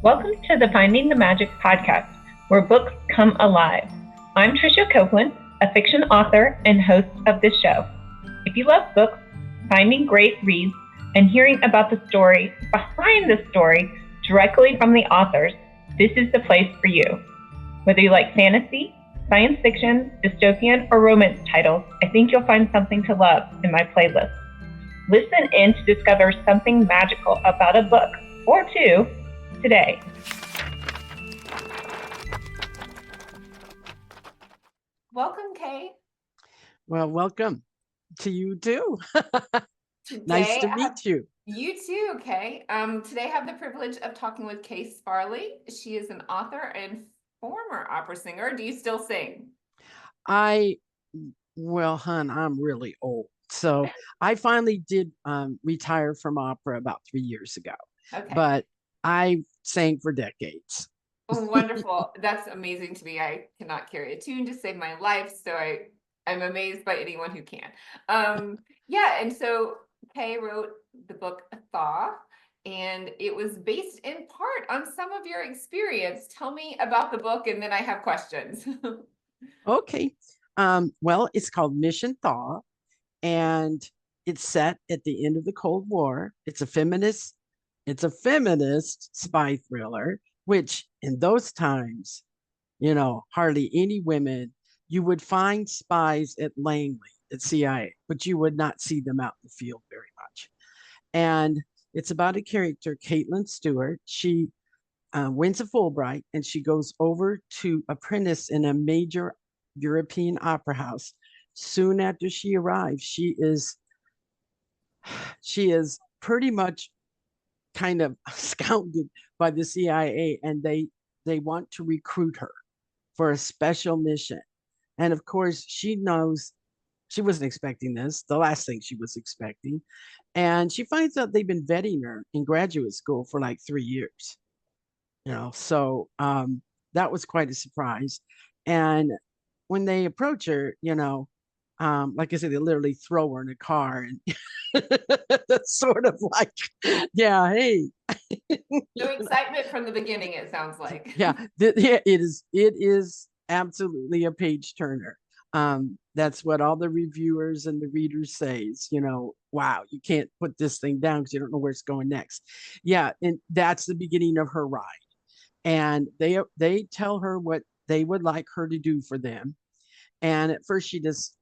Welcome to the Finding the Magic podcast, where books come alive. I'm Tricia Copeland, a fiction author and host of this show. If you love books, finding great reads, and hearing about the story behind the story directly from the authors, this is the place for you. Whether you like fantasy, science fiction, dystopian, or romance titles, I think you'll find something to love in my playlist. Listen in to discover something magical about a book or two today. Welcome, Kay. Well, welcome to you too. Today, nice to meet you. You too, Kay. Today I have the privilege of talking with Kay Sparling. She is an author and former opera singer. Do you still sing? Well, hon, I'm really old. So I finally did retire from opera about 3 years ago. Okay. But I sang for decades. Oh, wonderful. That's amazing to me. I cannot carry a tune to save my life. So I'm amazed by anyone who can. And so Kay wrote the book THAW, and it was based in part on some of your experience. Tell me about the book, and then I have questions. Okay. Well, it's called Mission THAW, and it's set at the end of the Cold War. It's a feminist spy thriller, which in those times, hardly any women. You would find spies at Langley at CIA, but you would not see them out in the field very much. And it's about a character, Kaitlyn Stewart. She wins a Fulbright and she goes over to apprentice in a major European opera house. Soon after she arrives, she is pretty much kind of scouted by the CIA, and they want to recruit her for a special mission. And of course, she knows she wasn't expecting this, the last thing she was expecting. And she finds out they've been vetting her in graduate school for like 3 years. So that was quite a surprise. And when they approach her, like I said, they literally throw her in a car, and that's sort of like, yeah, hey. No excitement from the beginning, it sounds like. Yeah, it is absolutely a page turner. That's what all the reviewers and the readers say is, wow, you can't put this thing down because you don't know where it's going next. Yeah, and that's the beginning of her ride. And they tell her what they would like her to do for them. And at first she just,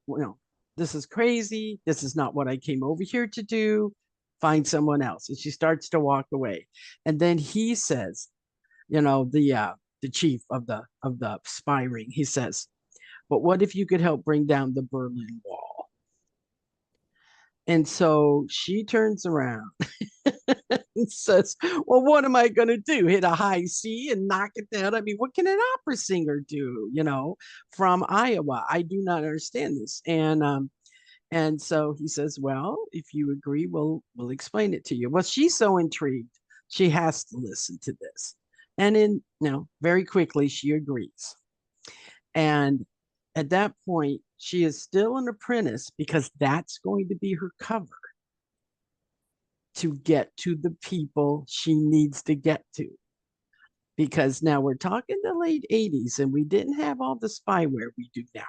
this is crazy. This is not what I came over here to do. Find someone else. And she starts to walk away. And then he says, the chief of the spy ring, he says, but what if you could help bring down the Berlin Wall? And so she turns around and says, well, what am I going to do? Hit a high C and knock it down? I mean, what can an opera singer do, from Iowa? I do not understand this. And so he says, well, if you agree, we'll explain it to you. Well, she's so intrigued, she has to listen to this. And very quickly she agrees. And at that point, she is still an apprentice because that's going to be her cover to get to the people she needs to get to. Because now we're talking the late 80s and we didn't have all the spyware we do now.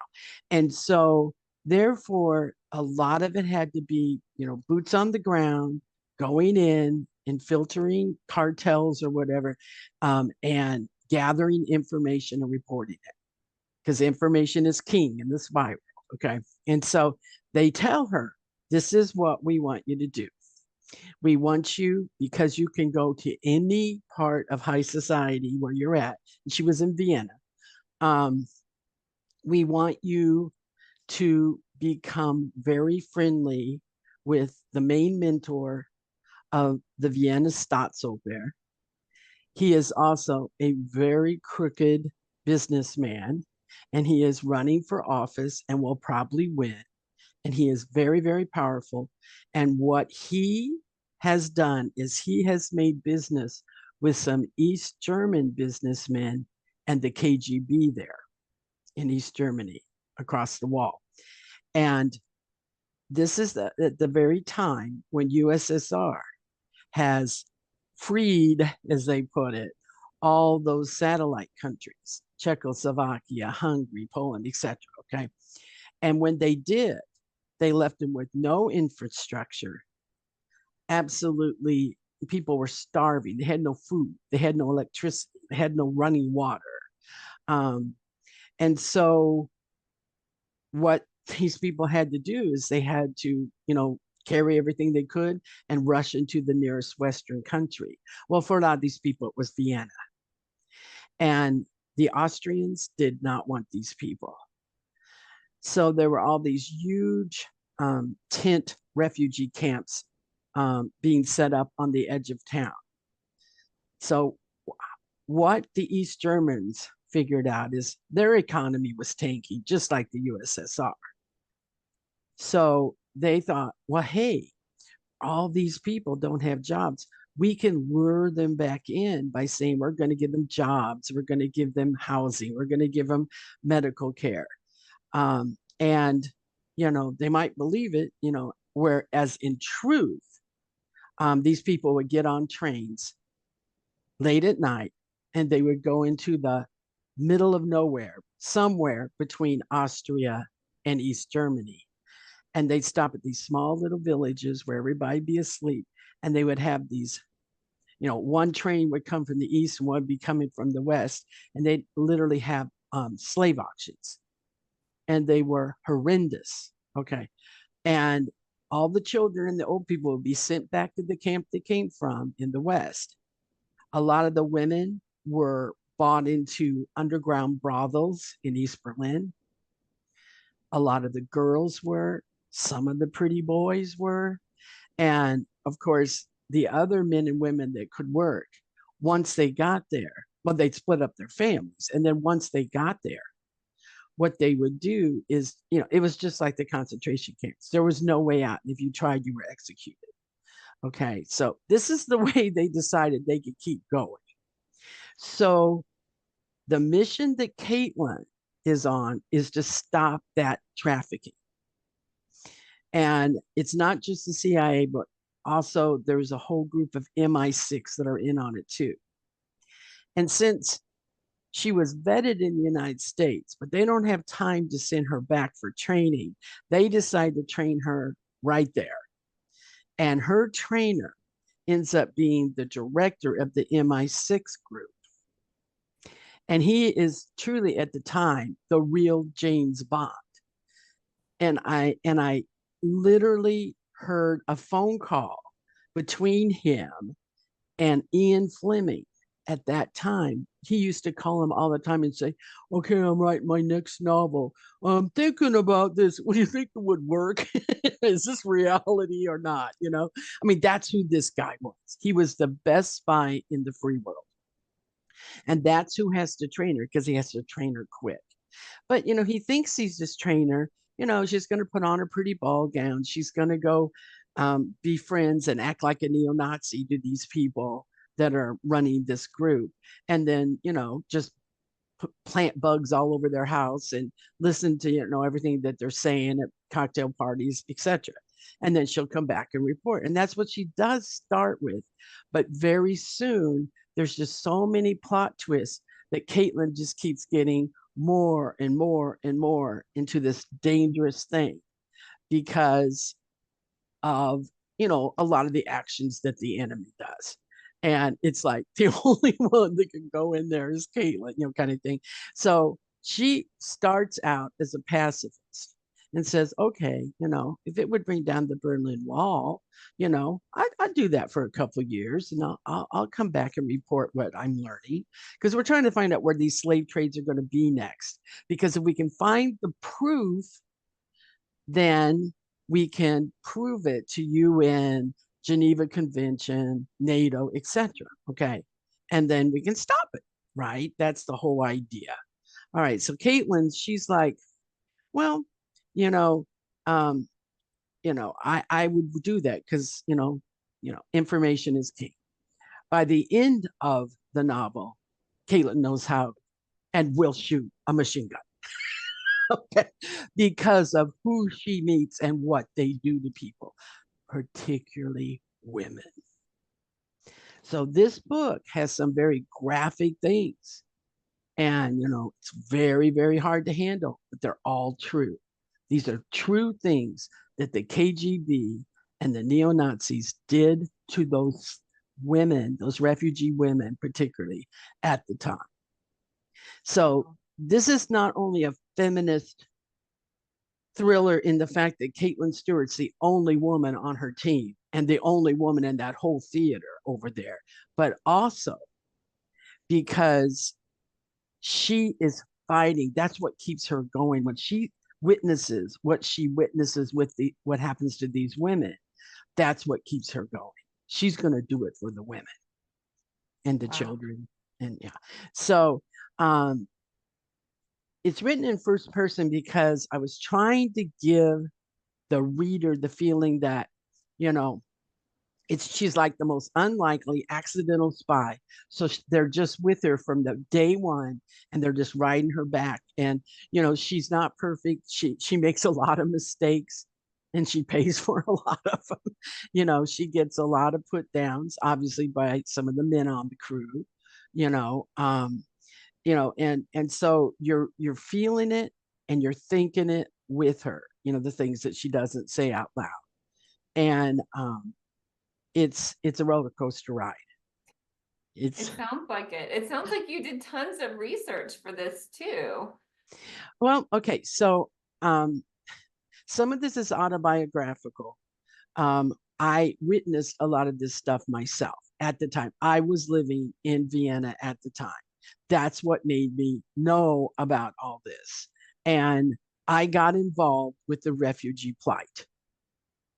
And so therefore, a lot of it had to be, boots on the ground, going in, infiltrating cartels or whatever, and gathering information and reporting it. Because information is king in the spy world. Okay. And so they tell her, this is what we want you to do. We want you, because you can go to any part of high society where you're at. And she was in Vienna. We want you to become very friendly with the main mentor of the Vienna State Opera. He is also a very crooked businessman, and he is running for office and will probably win. And he is very, very powerful. And what he has done is he has made business with some East German businessmen and the KGB there in East Germany across the wall. And this is at the very time when USSR has freed, as they put it, all those satellite countries, Czechoslovakia, Hungary, Poland, etc. Okay. And when they did, they left them with no infrastructure. Absolutely, people were starving. They had no food, they had no electricity, they had no running water. Um, and so, what these people had to do is they had to, carry everything they could and rush into the nearest Western country. Well, for a lot of these people, it was Vienna. And the Austrians did not want these people. So there were all these huge tent refugee camps being set up on the edge of town. So, what the East Germans figured out is their economy was tanking, just like the USSR. So they thought, well, hey, all these people don't have jobs. We can lure them back in by saying we're going to give them jobs, we're going to give them housing, we're going to give them medical care. And, they might believe it, whereas in truth, these people would get on trains late at night and they would go into the middle of nowhere, somewhere between Austria and East Germany. And they'd stop at these small little villages where everybody'd be asleep. And they would have these, one train would come from the east and one would be coming from the west. And they'd literally have slave auctions. And they were horrendous. Okay. And all the children and the old people would be sent back to the camp they came from in the west. A lot of the women were bought into underground brothels in East Berlin. A lot of the girls were, some of the pretty boys were. And of course, the other men and women that could work, once they got there, well, they'd split up their families. And then once they got there, what they would do is, it was just like the concentration camps. There was no way out. And if you tried, you were executed. Okay. So this is the way they decided they could keep going. So the mission that Kaitlyn is on is to stop that trafficking. And it's not just the CIA, but also there's a whole group of MI6 that are in on it too. And since she was vetted in the United States, but they don't have time to send her back for training, they decide to train her right there. And her trainer ends up being the director of the MI6 group. And he is truly at the time the real James Bond. And I literally heard a phone call between him and Ian Fleming at that time. He used to call him all the time and say, okay, I'm writing my next novel. I'm thinking about this. What do you think it would work? Is this reality or not? I mean, that's who this guy was. He was the best spy in the free world. And that's who has to train her, because he has to train her quick. But, he thinks he's this trainer. She's going to put on her pretty ball gown. She's going to go be friends and act like a neo-Nazi to these people that are running this group. And then, just plant bugs all over their house and listen to, everything that they're saying at cocktail parties, etc. And then she'll come back and report. And that's what she does start with. But very soon, there's just so many plot twists that Kaitlyn just keeps getting more and more and more into this dangerous thing because of, a lot of the actions that the enemy does. And it's like the only one that can go in there is Kaitlyn, kind of thing. So she starts out as a pacifist and says, okay, if it would bring down the Berlin Wall, I'd do that for a couple of years and I'll come back and report what I'm learning, because we're trying to find out where these slave trades are going to be next. Because if we can find the proof, then we can prove it to UN, Geneva Convention, NATO, etc. Okay. And then we can stop it, right? That's the whole idea. All right. So Kaitlyn, she's like, well, I would do that because, information is king. By the end of the novel, Kaitlyn knows how and will shoot a machine gun. Okay. Because of who she meets and what they do to people, particularly women. So this book has some very graphic things. And, it's very, very hard to handle, but they're all true. These are true things that the KGB and the neo Nazis did to those women, those refugee women, particularly at the time. So, this is not only a feminist thriller in the fact that Kaitlyn Stewart's the only woman on her team and the only woman in that whole theater over there, but also because she is fighting. That's what keeps her going. When she witnesses what she witnesses with what happens to these women, that's what keeps her going. She's going to do it for the women and the children. And yeah. So it's written in first person because I was trying to give the reader the feeling that, you know, she's like the most unlikely accidental spy. So they're just with her from the day one, and they're just riding her back. And she's not perfect. She makes a lot of mistakes, and she pays for a lot of them. She gets a lot of put downs, obviously by some of the men on the crew. And so you're feeling it and you're thinking it with her. The things that she doesn't say out loud, and it's a roller coaster ride. It sounds like it. It sounds like you did tons of research for this too. Well, okay, so some of this is autobiographical. I witnessed a lot of this stuff myself at the time. I was living in Vienna at the time. That's what made me know about all this. And I got involved with the refugee plight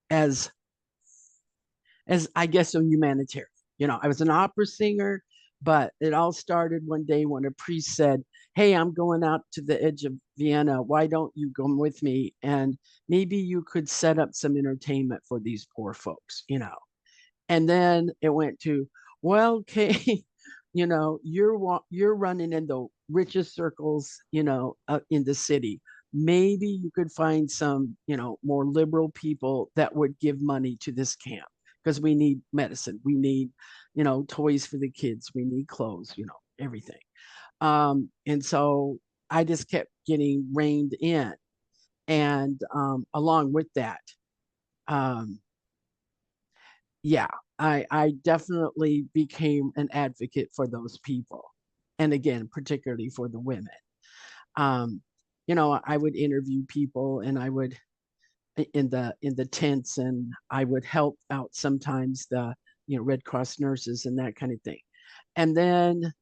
as I guess a humanitarian. I was an opera singer, but it all started one day when a priest said, "Hey, I'm going out to the edge of Vienna. Why don't you come with me? And maybe you could set up some entertainment for these poor folks." And then it went to, "Well, okay, you're running in the richest circles, in the city. Maybe you could find some, more liberal people that would give money to this camp, because we need medicine, we need, toys for the kids, we need clothes, everything." And so I just kept getting reined in. And along with that, um, yeah, I definitely became an advocate for those people. And again, particularly for the women. Um, I would interview people, and I would in the tents, and I would help out sometimes the Red Cross nurses and that kind of thing. And then,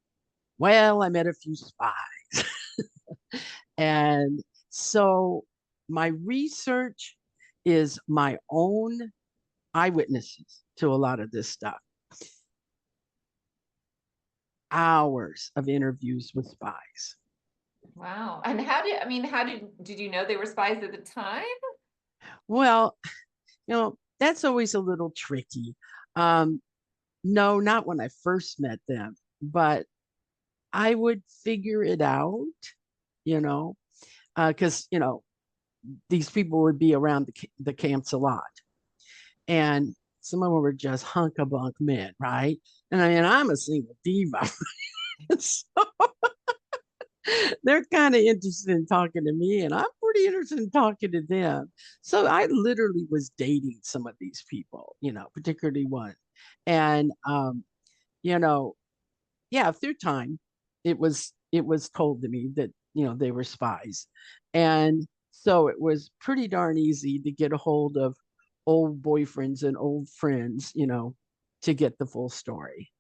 well, I met a few spies. And so my research is my own eyewitnesses to a lot of this stuff. Hours of interviews with spies. Wow. And did you know they were spies at the time? Well, that's always a little tricky. No, not when I first met them, but I would figure it out, because, these people would be around the camps a lot. And some of them were just hunk-a-bunk men, right? And I'm a single diva. So they're kind of interested in talking to me, and I'm pretty interested in talking to them. So I literally was dating some of these people, particularly one. And yeah, through time, it was told to me that they were spies. And so it was pretty darn easy to get a hold of old boyfriends and old friends, to get the full story.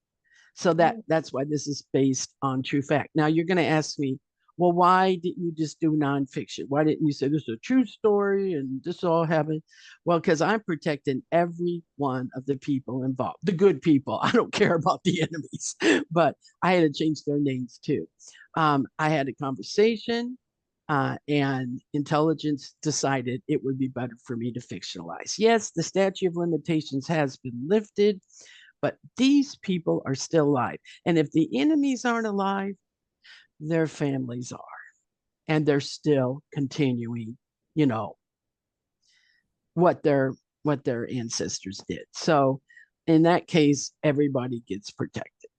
So that's why this is based on true fact. Now you're going to ask me, well, why didn't you just do nonfiction? Why didn't you say this is a true story and this all happened? Well, because I'm protecting every one of the people involved, the good people. I don't care about the enemies, but I had to change their names too. I had a conversation, and intelligence decided it would be better for me to fictionalize. Yes, the statute of limitations has been lifted, but these people are still alive. And if the enemies aren't alive, their families are. And they're still continuing, what their ancestors did. So in that case, everybody gets protected.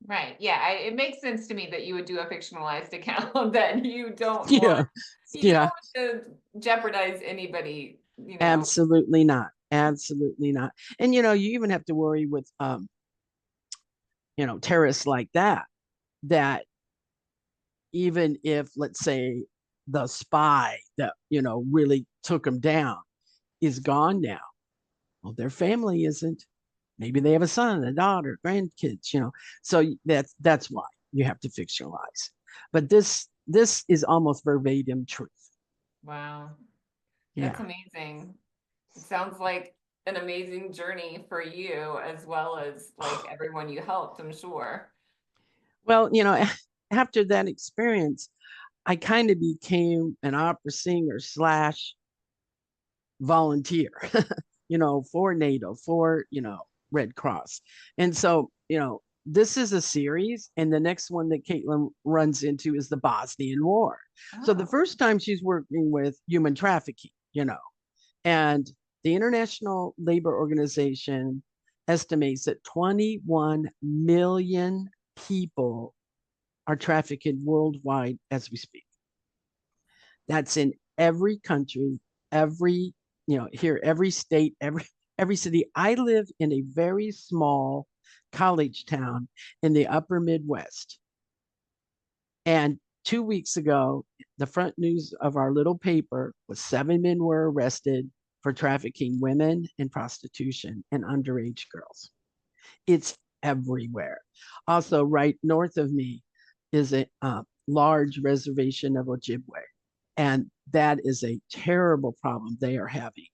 Right. Yeah. It makes sense to me that you would do a fictionalized account that you don't Yeah. want, you Yeah. don't want to jeopardize anybody, Absolutely not. Absolutely not. And you even have to worry with terrorists like that even if, let's say, the spy that really took them down is gone now, well, their family isn't. Maybe they have a son, a daughter, grandkids, so that's why you have to fictionalize. But this is almost verbatim truth. Wow. That's Yeah. amazing. It sounds like an amazing journey for you as well as like everyone you helped, I'm sure. Well, after that experience, I kind of became an opera singer slash volunteer, for NATO, for, Red Cross. And so, this is a series, and the next one that Kaitlyn runs into is the Bosnian War. So the Oh, first time she's working with human trafficking, and the International Labor Organization estimates that 21 million people are trafficked worldwide as we speak. That's in every country, every, here, every state, every city. I live in a very small college town in the upper Midwest. And 2 weeks ago, the front news of our little paper was 7 men were arrested for trafficking women in prostitution and underage girls. It's everywhere. Also, right north of me is a large reservation of Ojibwe. And that is a terrible problem they are having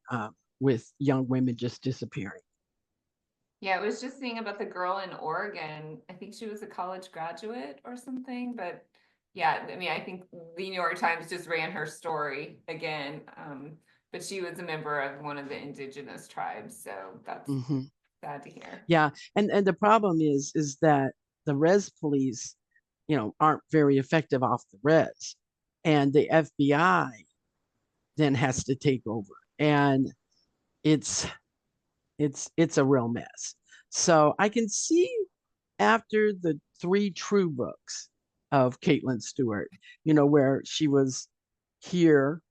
with young women just disappearing. yeah. I was just seeing about the girl in Oregon. I think she was a college graduate or something, but yeah, I mean, I think the New York Times just ran her story again. But she was a member of one of the indigenous tribes, so that's Mm-hmm. sad to hear. Yeah, and the problem is that the res police, aren't very effective off the res, and the FBI then has to take over, and it's it's a real mess. So I can see after the three true books of Kaitlyn Stewart, where she was here,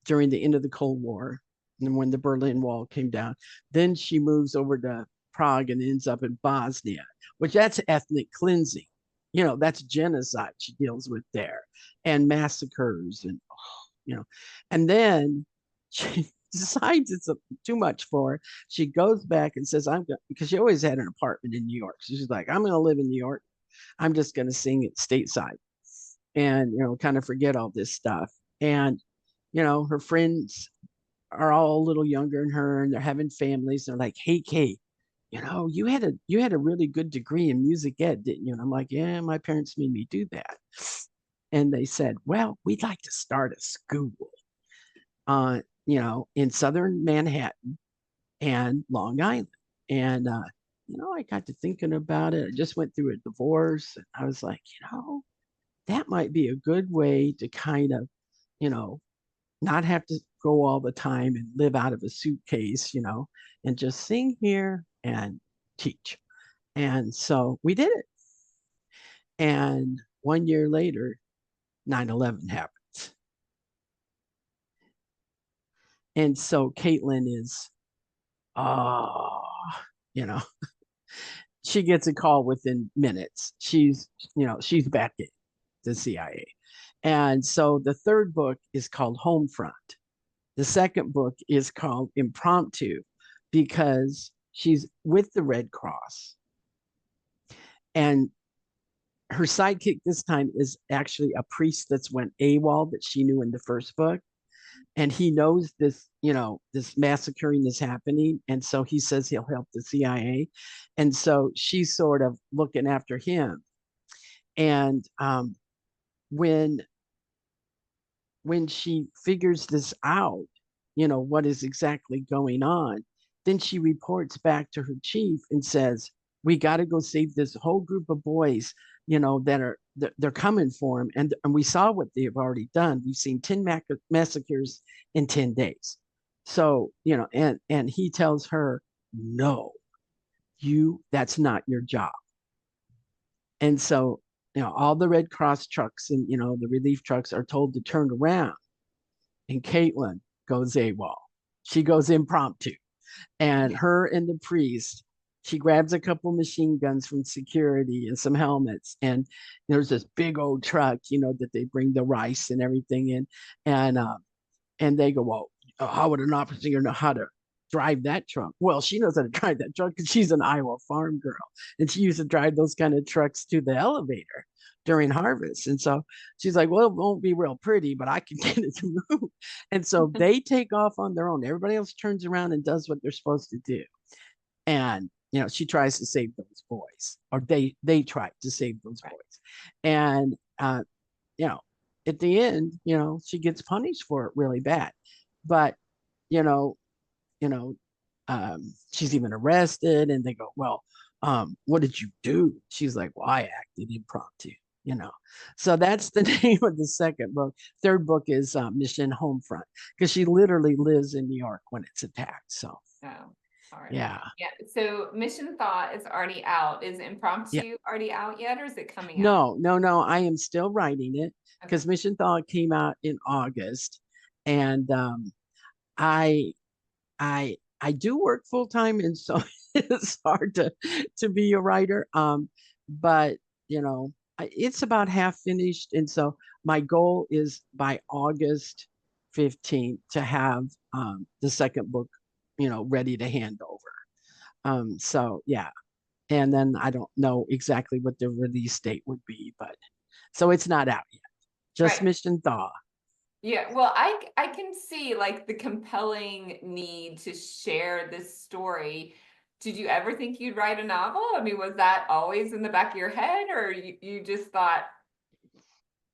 during the end of the Cold War and when the Berlin Wall came down. Then she moves over to Prague and ends up in Bosnia, which that's ethnic cleansing. That's genocide she deals with there and massacres and, and then she decides it's too much for her. She goes back and says, because she always had an apartment in New York. So she's like, I'm going to live in New York. I'm just going to sing it stateside and, kind of forget all this stuff. And her friends are all a little younger than her and they're having families. They're like, hey, Kate, you had a really good degree in music ed, didn't you? And I'm like, yeah, my parents made me do that. And they said, well, we'd like to start a school, in Southern Manhattan and Long Island. And, I got to thinking about it. I just went through a divorce. And I was like, that might be a good way to kind of, not have to go all the time and live out of a suitcase, and just sing here and teach. And so we did it. And 1 year later, 9/11 happens. And so Kaitlyn is, oh, you know, she gets a call within minutes. She's back in the CIA. And so the third book is called Homefront. The second book is called Impromptu because she's with the Red Cross. And her sidekick this time is actually a priest that's went AWOL that she knew in the first book. And he knows this, this massacring is happening. And so he says he'll help the CIA. And so she's sort of looking after him. And when she figures this out, what is exactly going on, then she reports back to her chief and says, we got to go save this whole group of boys, they're coming for him. And we saw what they've already done. We've seen 10 massacres in 10 days. So, and he tells her, no, that's not your job. And so, all the Red Cross trucks and, the relief trucks are told to turn around. And Kaitlyn goes AWOL. She goes impromptu. And her and the priest, she grabs a couple machine guns from security and some helmets. And there's this big old truck, that they bring the rice and everything in. And they go, well, how would an officer know how to drive that truck? Well, she knows how to drive that truck because she's an Iowa farm girl. And she used to drive those kind of trucks to the elevator during harvest. And so she's like, well, it won't be real pretty, but I can get it to move. And so they take off on their own. Everybody else turns around and does what they're supposed to do. And, she tries to save those boys, or they try to save those boys. And, at the end, she gets punished for it really bad. But, she's even arrested, and they go, well, what did you do? She's like, well, I acted impromptu. So that's the name of the second book. Third book is Mission Homefront, because she literally lives in New York when it's attacked. So yeah. So Mission THAW is already out. Is Impromptu already out yet, or is it coming out? No, I am still writing it, because Mission THAW came out in August. And I do work full time, and so it's hard to be a writer. But it's about half finished, and so my goal is by August 15th to have the second book, ready to hand over. So yeah, and then I don't know exactly what the release date would be, but so it's not out yet. Just Mission THAW. Yeah, well, I can see like the compelling need to share this story. Did you ever think you'd write a novel? I mean, was that always in the back of your head, or you just thought,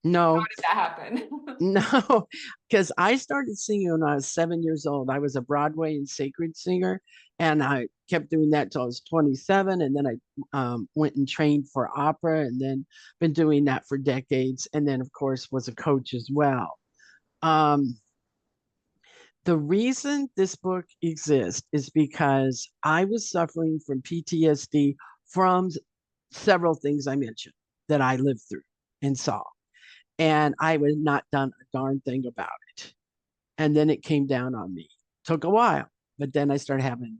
no, how did that happen? No, because I started singing when I was 7 years old. I was a Broadway and sacred singer, and I kept doing that till I was 27. And then I went and trained for opera, and then been doing that for decades. And then, of course, was a coach as well. The reason this book exists is because I was suffering from PTSD from several things I mentioned that I lived through and saw. And I was not done a darn thing about it. And then it came down on me. Took a while, but then I started having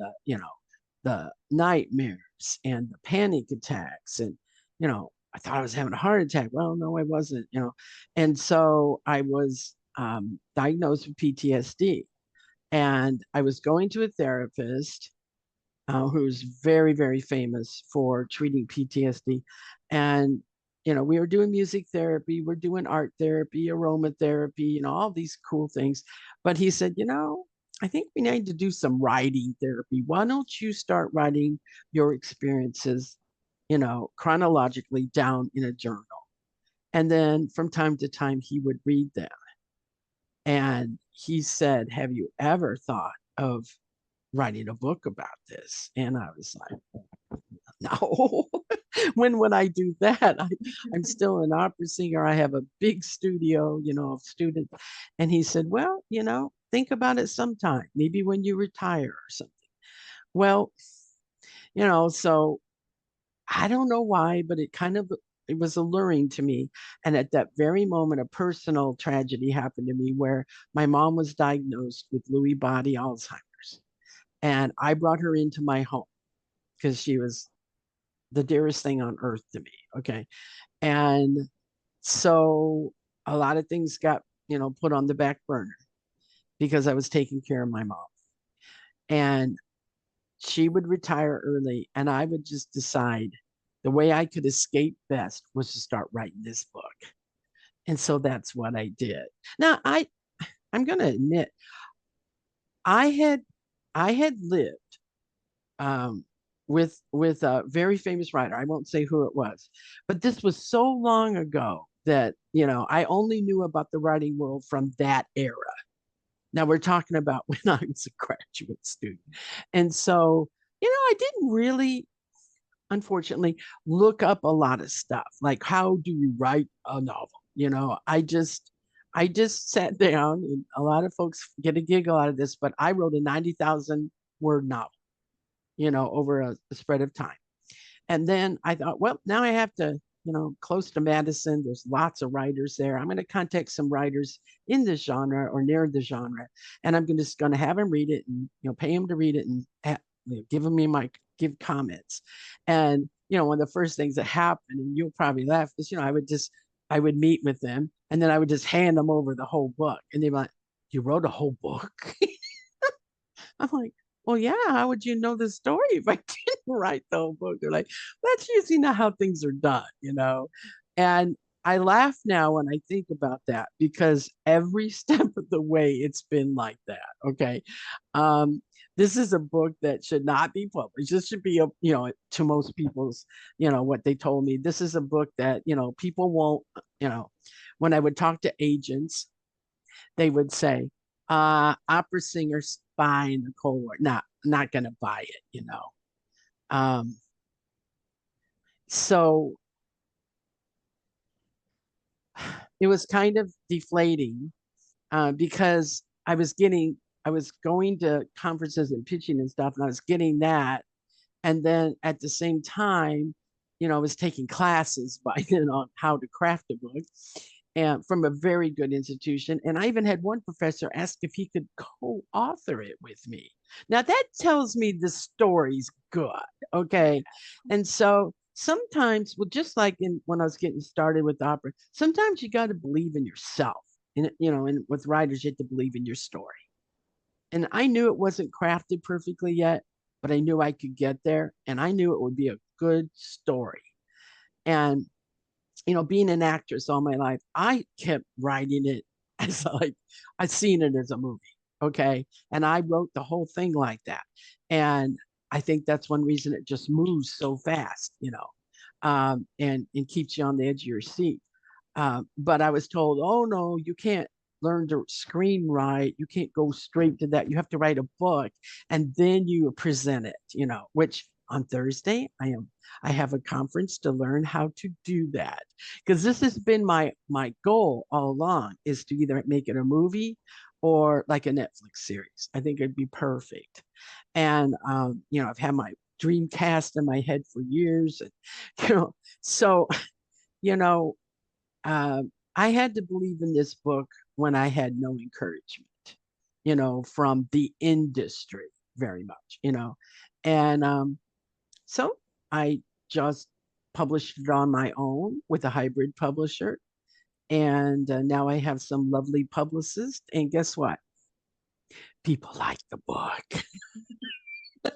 the nightmares and the panic attacks. And, I thought I was having a heart attack. Well, no, I wasn't, And so I was diagnosed with PTSD. And I was going to a therapist who's very, very famous for treating PTSD. And, we were doing music therapy, we're doing art therapy, aromatherapy, all these cool things. But he said, I think we need to do some writing therapy. Why don't you start writing your experiences, chronologically down in a journal? And then from time to time, he would read them. And he said, have you ever thought of writing a book about this? And I was like, no. When would I do that? I'm still an opera singer. I have a big studio, of students. And he said, well, think about it sometime, maybe when you retire or something. Well, so I don't know why, but it was alluring to me. And at that very moment, a personal tragedy happened to me where my mom was diagnosed with Lewy body Alzheimer's. And I brought her into my home because she was the dearest thing on earth to me. Okay. And so a lot of things got, put on the back burner because I was taking care of my mom. And she would retire early, and I would just decide the way I could escape best was to start writing this book. And so that's what I did. Now I'm going to admit, I had lived with a very famous writer. I won't say who it was, but this was so long ago that, I only knew about the writing world from that era. Now we're talking about when I was a graduate student. And so, I didn't really, unfortunately, look up a lot of stuff. Like, how do you write a novel? I just sat down, and a lot of folks get a giggle out of this, but I wrote a 90,000 word novel. over a spread of time. And then I thought, well, now I have to, close to Madison, there's lots of writers there. I'm going to contact some writers in this genre or near the genre, and I'm just going to have them read it and, pay them to read it and give comments. And, one of the first things that happened, and you'll probably laugh, is, I would meet with them and then I would just hand them over the whole book. And they'd be like, you wrote a whole book? I'm like, well, yeah, how would you know the story if I didn't write the whole book? They're like, that's usually not how things are done. And I laugh now when I think about that because every step of the way it's been like that. Okay. This is a book that should not be published. This should be to most people's, what they told me. This is a book that, people won't, when I would talk to agents, they would say, opera singer spy in the Cold War. Not gonna buy it. So it was kind of deflating because I was going to conferences and pitching and stuff, and I was getting that. And then at the same time, I was taking classes by then on how to craft a book and from a very good institution. And I even had one professor ask if he could co-author it with me. Now that tells me the story's good. Okay. And so sometimes, well, just like when I was getting started with opera, sometimes you got to believe in yourself. And with writers, you have to believe in your story. And I knew it wasn't crafted perfectly yet, but I knew I could get there, and I knew it would be a good story. And being an actress all my life, I kept writing it as I've seen it as a movie. Okay. And I wrote the whole thing like that. And I think that's one reason it just moves so fast, and keeps you on the edge of your seat. But I was told, oh no, you can't learn to screenwrite. You can't go straight to that. You have to write a book and then you present it, which on Thursday I have a conference to learn how to do that. Because this has been my goal all along, is to either make it a movie or like a Netflix series. I think it'd be perfect. And I've had my dream cast in my head for years. And so you know, I had to believe in this book when I had no encouragement, from the industry very much. And so I just published it on my own with a hybrid publisher. And now I have some lovely publicists. And guess what? People like the book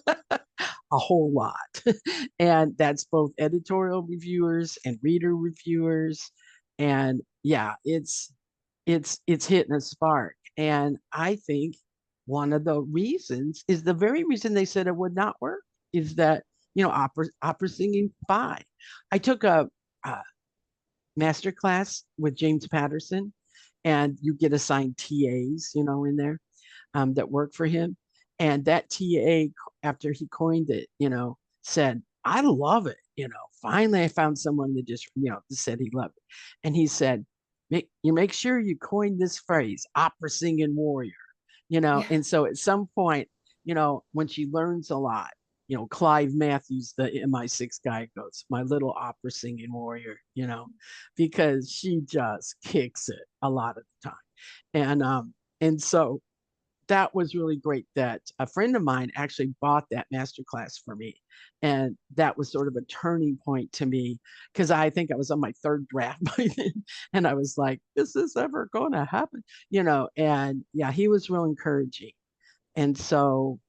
a whole lot. And that's both editorial reviewers and reader reviewers. And yeah, it's hitting a spark. And I think one of the reasons is the very reason they said it would not work is that, opera singing by. I took a master class with James Patterson, and you get assigned TAs, in there that work for him. And that TA, after he coined it, said, I love it. Finally, I found someone that just, said he loved it. And he said, make sure you coin this phrase, opera singing warrior, Yeah. And so at some point, when she learns a lot, Clive Matthews, the MI6 guy, goes, my little opera singing warrior, because she just kicks it a lot of the time. And so that was really great that a friend of mine actually bought that master class for me. And that was sort of a turning point to me because I think I was on my third draft by then. And I was like, is this ever going to happen? And yeah, he was real encouraging. And so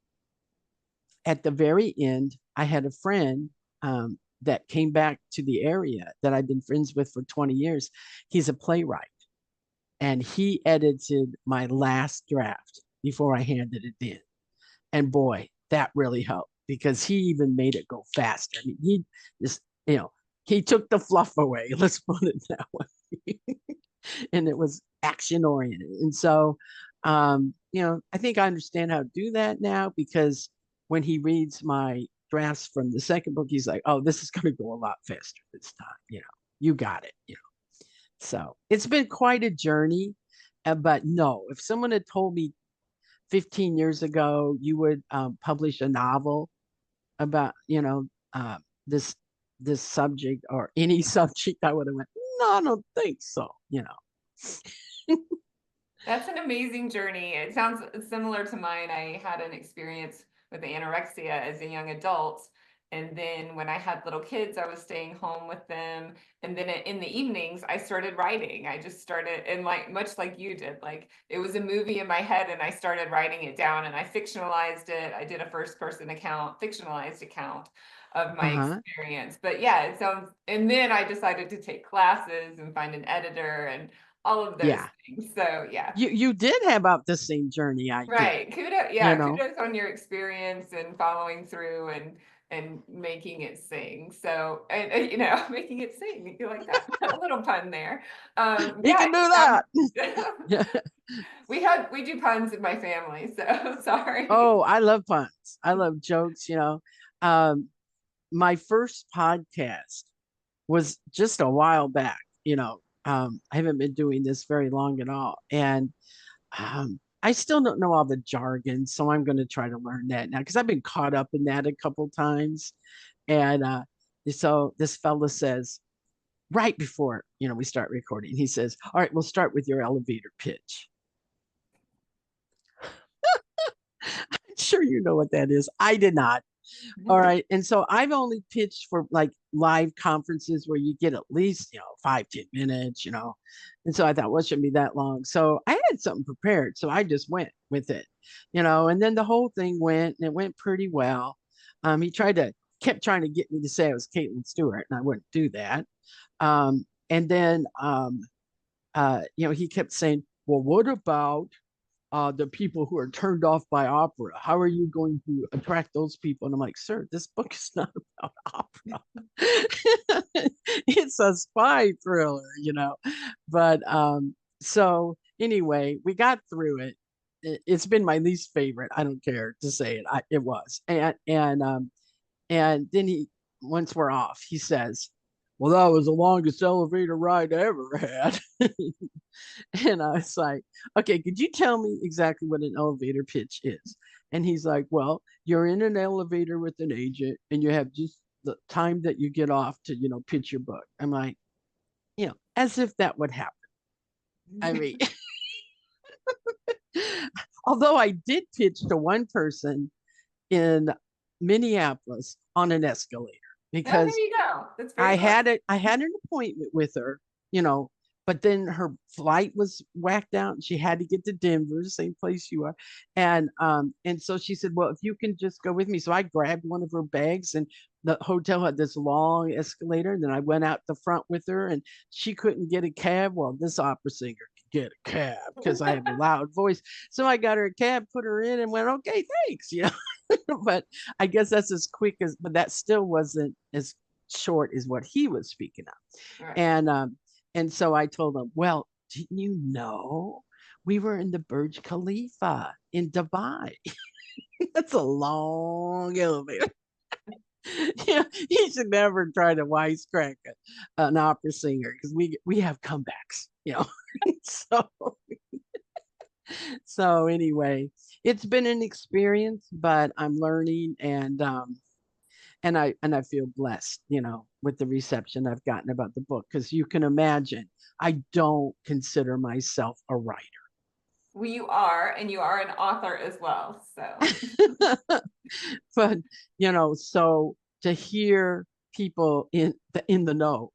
at the very end, I had a friend that came back to the area that I've been friends with for 20 years. He's a playwright, and he edited my last draft before I handed it in. And boy, that really helped because he even made it go faster. I mean, he just, he took the fluff away. Let's put it that way. And it was action oriented. And so, I think I understand how to do that now because when he reads my drafts from the second book, he's like, oh, this is going to go a lot faster this time. You got it. So it's been quite a journey. But no, if someone had told me 15 years ago you would publish a novel, about, this this subject or any subject, I would have went, no, I don't think so, That's an amazing journey. It sounds similar to mine. I had an experience with anorexia as a young adult. And then when I had little kids, I was staying home with them. And then in the evenings, I started writing. I just started, and like much like you did, like it was a movie in my head, and I started writing it down and I fictionalized it. I did a first person account, fictionalized account of my Uh-huh. experience. But yeah, it sounds, and then I decided to take classes and find an editor and all of those Yeah. things. So yeah. You did have about the same journey I did, Right. Kudos, you yeah, know. kudos on your experience and following through and making it sing. So and making it sing. You like that? A little pun there. You Yeah, can do it that. sounds Yeah. we do puns in my family, so sorry. Oh, I love puns. I love jokes. Um, my first podcast was just a while back, I haven't been doing this very long at all. And I still don't know all the jargon, so I'm going to try to learn that now because I've been caught up in that a couple times. And so this fella says, right before, we start recording, he says, all right, we'll start with your elevator pitch. I'm sure you know what that is. I did not. All right. And so I've only pitched for like live conferences where you get at least, 5, 10 minutes. And so I thought, well, it shouldn't be that long. So I had something prepared. So I just went with it. And then the whole thing went and it went pretty well. He kept trying to get me to say I was Kaitlyn Stewart, and I wouldn't do that. And then, he kept saying, well, what about the people who are turned off by opera? How are you going to attract those people? And I'm like, sir, this book is not about opera. It's a spy thriller. But so anyway, we got through it. It's been my least favorite. I don't care to say it. It was. And then once we're off, he says, well, that was the longest elevator ride I ever had. And I was like, okay, could you tell me exactly what an elevator pitch is? And he's like, well, you're in an elevator with an agent and you have just the time that you get off to, pitch your book. I'm like, as if that would happen. I mean, although I did pitch to one person in Minneapolis on an escalator Oh, there because you go. That's very close. I had an appointment with her, but then her flight was whacked out and she had to get to Denver, the same place you are. And so she said, well, if you can just go with me. So I grabbed one of her bags, and the hotel had this long escalator. And then I went out the front with her, and she couldn't get a cab. Well, this opera singer could get a cab because I have a loud voice. So I got her a cab, put her in, and went, okay, thanks. But I guess that's as quick but that still wasn't as short as what he was speaking of. Right. And so I told him, well, didn't you know we were in the Burj Khalifa in Dubai? That's a long elevator. He should never try to wisecrack an opera singer because we have comebacks. So so anyway, it's been an experience, but I'm learning, and I feel blessed, with the reception I've gotten about the book, because you can imagine I don't consider myself a writer. Well, you are, and you are an author as well. So But so to hear people in the know,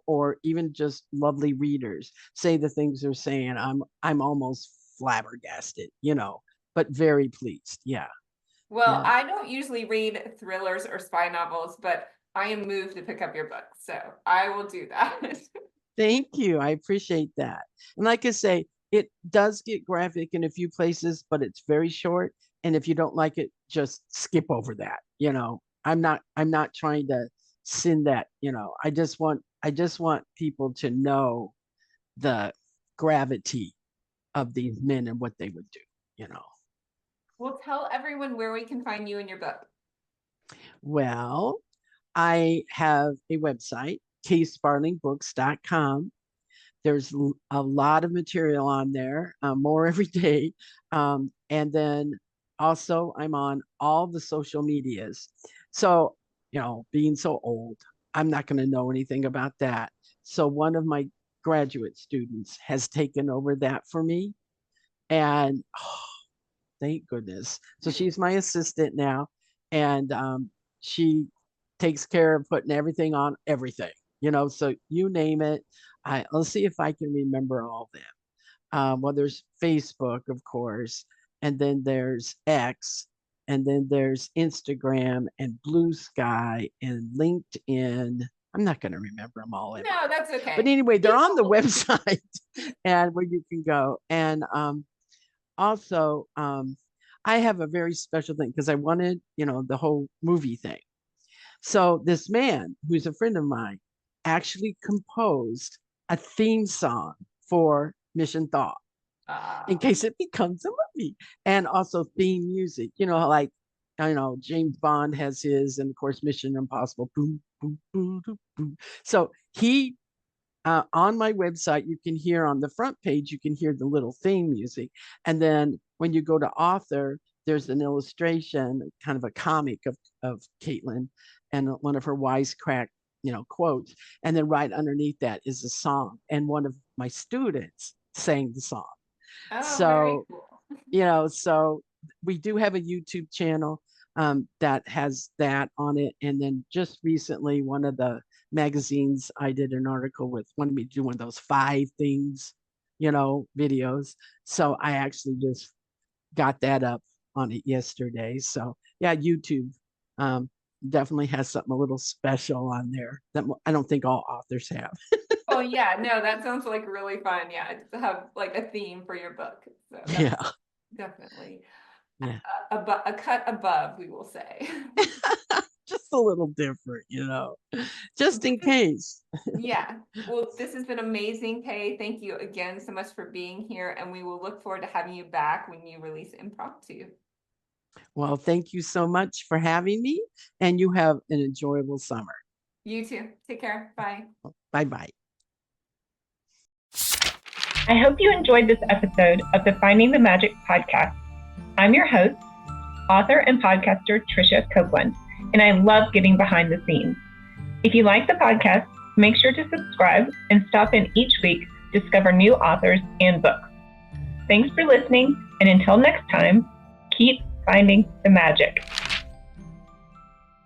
or even just lovely readers say the things they're saying, I'm almost flabbergasted, but very pleased. Yeah. well, Yeah. I don't usually read thrillers or spy novels, but I am moved to pick up your book, so I will do that. Thank you. I appreciate that. And like I say, it does get graphic in a few places, but it's very short. And if you don't like it, just skip over that. I'm not trying to send that. I just want people to know the gravity of these men and what they would do. Well, tell everyone where we can find you and your book. Well, I have a website, ksparlingbooks.com. There's a lot of material on there, more every day. And then Also, I'm on all the social medias. So, being so old, I'm not going to know anything about that. So one of my graduate students has taken over that for me. And thank goodness. So she's my assistant now. And she takes care of putting everything on everything, so you name it. Let's see if I can remember all of them. Well, there's Facebook, of course, and then there's X, and then there's Instagram and Blue Sky and LinkedIn. I'm not going to remember them all. No, that's okay. But anyway, they're on the website and where you can go. And also, I have a very special thing because I wanted, the whole movie thing. So this man, who's a friend of mine, actually composed a theme song for Mission THAW in case it becomes a movie, and also theme music. Like James Bond has his, and of course Mission Impossible. Boom, boom, boom, boom, boom. So he on my website, you can hear on the front page, you can hear the little theme music, and then when you go to author, there's an illustration, kind of a comic of Kaitlyn and one of her wisecrack quotes, and then right underneath that is a song, and one of my students sang the song. So very cool. So we do have a YouTube channel that has that on it, and then just recently one of the magazines I did an article with wanted me to do one of those 5 things videos, so I actually just got that up on it yesterday. So yeah, YouTube definitely has something a little special on there that I don't think all authors have. Oh yeah, no, that sounds like really fun. Yeah, to have like a theme for your book. So yeah, definitely. Yeah. A cut above, we will say. Just a little different, just in case. Yeah. Well, this has been amazing, Kay. Thank you again so much for being here, and we will look forward to having you back when you release Impromptu. Well, thank you so much for having me, and you have an enjoyable summer. You too. Take care. Bye. Bye-bye. I hope you enjoyed this episode of the Finding the Magic podcast. I'm your host, author and podcaster Tricia Copeland, and I love getting behind the scenes. If you like the podcast, make sure to subscribe and stop in each week to discover new authors and books. Thanks for listening, and until next time, keep finding the magic.